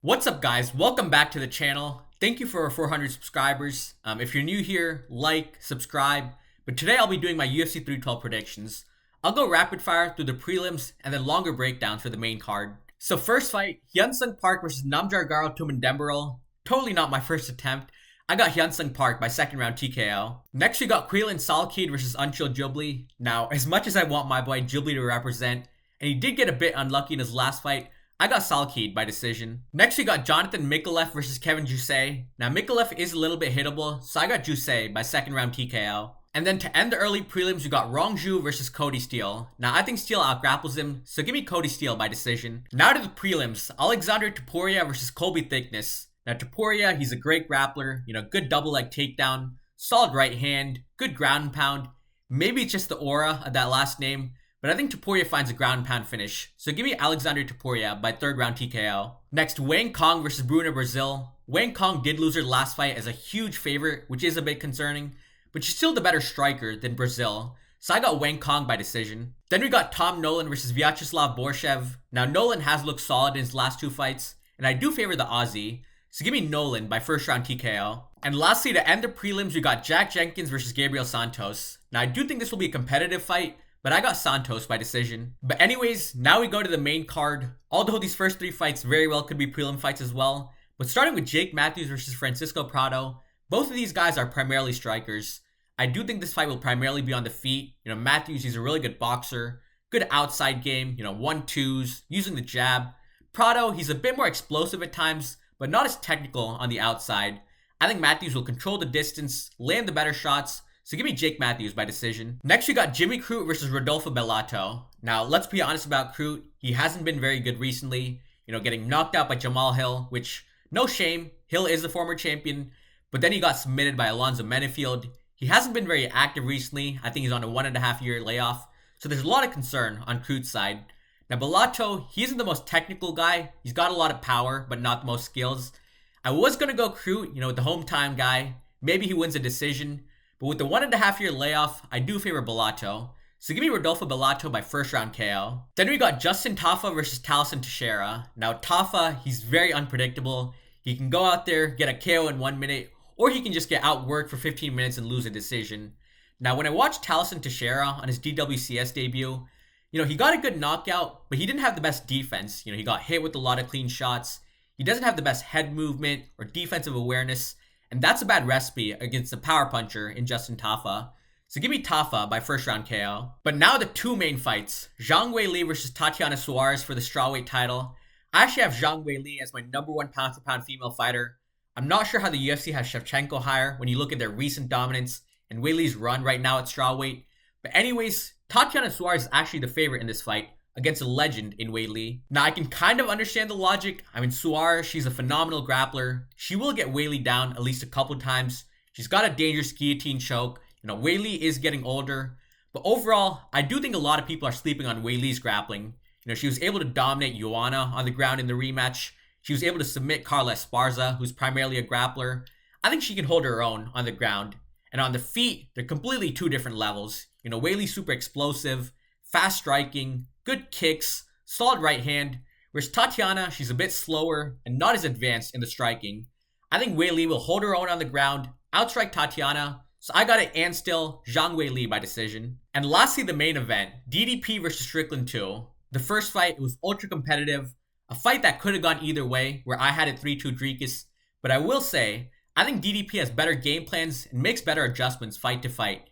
What's up, guys? Welcome back to the channel. Thank you for our 400 subscribers. If you're new here, like, subscribe. But today I'll be doing my UFC 312 predictions. I'll go rapid fire through the prelims and then longer breakdowns for the main card. So first fight, Hyun-Sung Park versus Namjargaro Tumendemberol. Totally not my first attempt. I got Hyun-Sung Park by second round TKO. Next we got Quilin Salkid versus Anchil Jubli. Now, as much as I want my boy Jubli to represent, and he did get a bit unlucky in his last fight, I got Salkid by decision. Next, we got Jonathan Mikalev versus Kevin Jusay. Now, Mikalev is a little bit hittable, so I got Jusay by second round TKO. And then to end the early prelims, we got Rongju versus Cody Steele. Now, I think Steele outgrapples him, so give me Cody Steele by decision. Now to the prelims, Alexander Topuria versus Colby Thickness. Now, Topuria, he's a great grappler, good double leg takedown, solid right hand, good ground and pound. Maybe it's just the aura of that last name, but I think Topuria finds a ground and pound finish. So give me Alexander Topuria by third round TKO. Next, Wang Kong versus Bruna Brazil. Wang Kong did lose her last fight as a huge favorite, which is a bit concerning, but she's still the better striker than Brazil. So I got Wang Kong by decision. Then we got Tom Nolan versus Vyacheslav Borshev. Now Nolan has looked solid in his last two fights, and I do favor the Aussie. So give me Nolan by first round TKO. And lastly, to end the prelims, we got Jack Jenkins versus Gabriel Santos. Now I do think this will be a competitive fight, but I got Santos by decision. But anyways, now we go to the main card. Although these first three fights very well could be prelim fights as well. But starting with Jake Matthews versus Francisco Prado, both of these guys are primarily strikers. I do think this fight will primarily be on the feet. Matthews, he's a really good boxer. Good outside game, 1-2s, using the jab. Prado, he's a bit more explosive at times, but not as technical on the outside. I think Matthews will control the distance, land the better shots, so give me Jake Matthews by decision. Next, we got Jimmy Crute versus Rodolfo Bellato. Now, let's be honest about Crute. He hasn't been very good recently. Getting knocked out by Jamal Hill, which, no shame. Hill is the former champion. But then he got submitted by Alonzo Menefield. He hasn't been very active recently. I think he's on a 1.5 year layoff. So there's a lot of concern on Crute's side. Now, Bellato, he isn't the most technical guy. He's got a lot of power, but not the most skills. I was going to go Crute, with the hometown guy. Maybe he wins a decision. But with the 1.5 year layoff, I do favor Bellato. So give me Rodolfo Bellato by first round KO. Then we got Justin Tafa versus Talison Teixeira. Now Tafa, he's very unpredictable. He can go out there, get a KO in 1 minute, or he can just get outworked for 15 minutes and lose a decision. Now when I watched Talison Teixeira on his DWCS debut, he got a good knockout, but he didn't have the best defense. He got hit with a lot of clean shots. He doesn't have the best head movement or defensive awareness. And that's a bad recipe against the power puncher in Justin Tafa. So give me Tafa by first round KO. But now the two main fights. Zhang Weili versus Tatiana Suarez for the strawweight title. I actually have Zhang Weili as my number one pound for pound female fighter. I'm not sure how the UFC has Shevchenko higher when you look at their recent dominance and Weili's run right now at strawweight. But anyways, Tatiana Suarez is actually the favorite in this fight against a legend in Weili. Now, I can kind of understand the logic. Suarez, she's a phenomenal grappler. She will get Weili down at least a couple times. She's got a dangerous guillotine choke. Weili is getting older. But overall, I do think a lot of people are sleeping on Weili's grappling. She was able to dominate Joanna on the ground in the rematch. She was able to submit Carla Esparza, who's primarily a grappler. I think she can hold her own on the ground. And on the feet, they're completely two different levels. Weili's super explosive, fast striking, good kicks, solid right hand, whereas Tatiana, she's a bit slower and not as advanced in the striking. I think Weili will hold her own on the ground, outstrike Tatiana, so I got it and still Zhang Weili by decision. And lastly, the main event, DDP versus Strickland 2. The first fight, it was ultra competitive, a fight that could have gone either way, where I had it 3-2 Dricus, but I will say, I think DDP has better game plans and makes better adjustments fight to fight.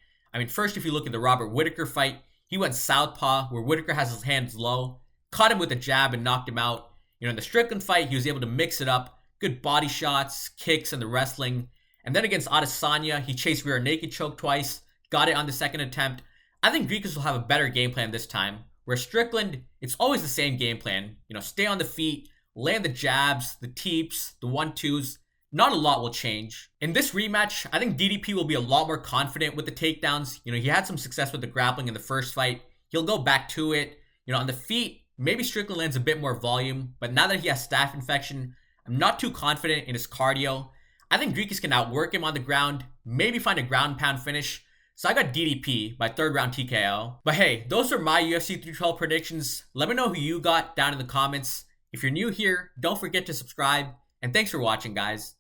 First, if you look at the Robert Whittaker fight, he went southpaw, where Whittaker has his hands low, caught him with a jab and knocked him out. In the Strickland fight, he was able to mix it up. Good body shots, kicks, and the wrestling. And then against Adesanya, he chased rear naked choke twice, got it on the second attempt. I think Dricus will have a better game plan this time. Where Strickland, it's always the same game plan. Stay on the feet, land the jabs, the teeps, the 1-2s. Not a lot will change. In this rematch, I think DDP will be a lot more confident with the takedowns. He had some success with the grappling in the first fight. He'll go back to it. On the feet, maybe Strickland lands a bit more volume, but now that he has staph infection, I'm not too confident in his cardio. I think Dricus can outwork him on the ground, maybe find a ground pound finish. So I got DDP by third round TKO. But hey, those are my UFC 312 predictions. Let me know who you got down in the comments. If you're new here, don't forget to subscribe, and thanks for watching, guys.